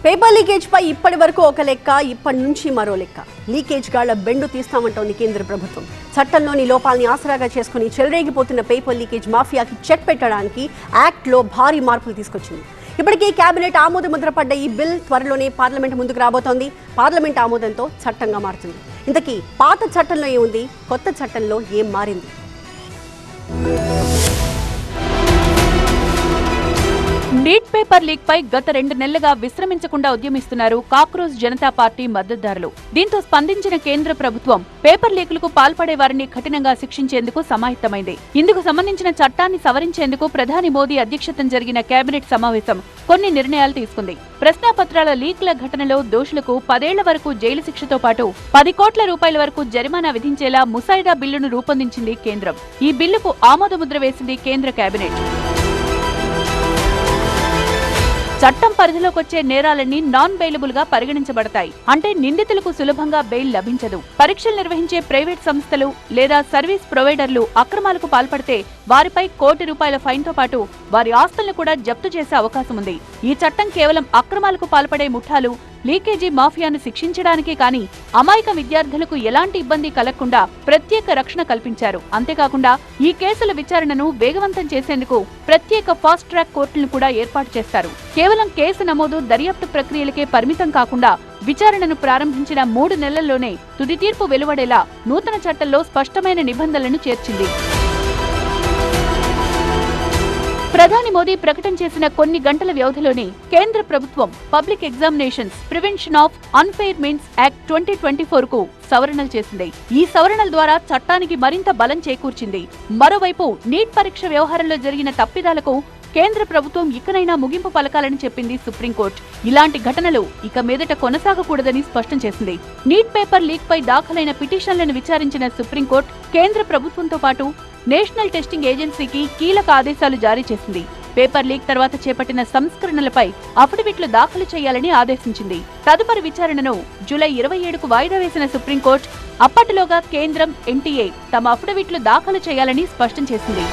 Paper leakage పై ఇప్పటి వరకు ఒక లెక్క, ఇప్పటి నుంచి మరో లెక్క. లీకేజ్ గాళ్ల బెండు తీస్తామంటోంది కేంద్ర ప్రభుత్వం. చట్టంలోని లోపాలని ఆసరాగా చేసుకుని చెలరేగిపోతున్న పేపర్ లీకేజ్ మాఫియాకి చెక్ పెట్టడానికి యాక్ట్ లో భారీ మార్పులు తీసుకొచ్చింది. ఇప్పటికే కేబినెట్ ఆమోద ముద్ర పడ్డ ఈ బిల్ త్వరలోనే పార్లమెంట్ ముందుకు రాబోతోంది. పార్లమెంట్ ఆమోదంతో చట్టంగా మారుతుంది. ఇంతకీ పాత చట్టంలో ఏముంది, కొత్త చట్టంలో ఏం మారింది? నీట్ పేపర్ లీక్ పై గత 2 నెలలుగా విశ్రమించకుండా ఉద్యమిస్తున్నారు కాక్రోచ్ జనతా పార్టీ మద్దతుదారులు. దీంతో స్పందించిన కేంద్ర ప్రభుత్వం పేపర్ లీకులకు పాల్పడే వారిని కఠినంగా శిక్షించేందుకు సమాయత్తమైంది. ఇందుకు సంబంధించిన చట్టాన్ని సవరించేందుకు ప్రధాని మోదీ అధ్యక్షతన జరిగిన కేబినెట్ సమావేశం కొన్ని నిర్ణయాలు తీసుకుంది. ప్రశ్నాపత్రాల లీక్ల ఘటనలో దోషులకు 10 ఏళ్ల వరకు జైలు శిక్షతో పాటు 10 కోట్ల రూపాయల వరకు జరిమానా విధించేలా ముసాయిదా బిల్లును రూపొందించింది కేంద్రం. ఈ బిల్లుకు ఆమోదముద్ర వేసింది కేంద్ర కేబినెట్. చట్టం పరిధిలోకొచ్చే నేరాలన్నీ నాన్ బెయిలబుల్ గా పరిగణించబడతాయి. అంటే నిందితులకు సులభంగా బెయిల్ లభించదు. పరీక్షలు నిర్వహించే ప్రైవేట్ సంస్థలు లేదా సర్వీస్ ప్రొవైడర్లు అక్రమాలకు పాల్పడితే వారిపై ₹1 కోటి ఫైన్ తో పాటు వారి ఆస్తులను కూడా జప్తు చేసే అవకాశం ఉంది. ఈ చట్టం కేవలం అక్రమాలకు పాల్పడే ముఠాలు, లీకేజీ మాఫియాను శిక్షించడానికే కానీ అమాయక విద్యార్థులకు ఎలాంటి ఇబ్బంది కలగకుండా ప్రత్యేక రక్షణ కల్పించారు. అంతేకాకుండా ఈ కేసుల విచారణను వేగవంతం చేసేందుకు ప్రత్యేక ఫాస్ట్ ట్రాక్ కోర్టులను కూడా ఏర్పాటు చేస్తారు. కేవలం కేసు నమోదు, దర్యాప్తు ప్రక్రియలకే పరిమితం కాకుండా విచారణను ప్రారంభించిన 3 నెలల్లోనే తుది తీర్పు వెలువడేలా నూతన చట్టంలో స్పష్టమైన నిబంధనలను చేర్చింది. ప్రధాని మోదీ ప్రకటన చేసిన కొన్ని గంటల వ్యవధిలోనే కేంద్ర ప్రభుత్వం public examinations prevention of unfair means act 2024 కు సవరణలు చేసింది. ఈ సవరణల ద్వారా చట్టానికి మరింత బలం చేకూర్చింది. మరోవైపు నీట్ పరీక్ష వ్యవహారంలో జరిగిన తప్పిదాలకు కేంద్ర ప్రభుత్వం ఇకనైనా ముగింపు పలకాలని చెప్పింది సుప్రీంకోర్టు. ఇలాంటి ఘటనలు ఇక మీదట కొనసాగకూడదని స్పష్టం చేసింది. నీట్ పేపర్ లీక్ పై దాఖలైన పిటిషన్లను విచారించిన సుప్రీంకోర్టు కేంద్ర ప్రభుత్వంతో పాటు నేషనల్ టెస్టింగ్ ఏజెన్సీకి కీలక ఆదేశాలు జారీ చేసింది. పేపర్ లీక్ తర్వాత చేపట్టిన సంస్కరణలపై అఫిడవిట్లు దాఖలు చేయాలని ఆదేశించింది. తదుపరి విచారణను జూలై 27కు వాయిదా వేసిన సుప్రీంకోర్టు అప్పటిలోగా కేంద్రం, ఎన్టీఏ తమ అఫిడవిట్లు దాఖలు చేయాలని స్పష్టం చేసింది.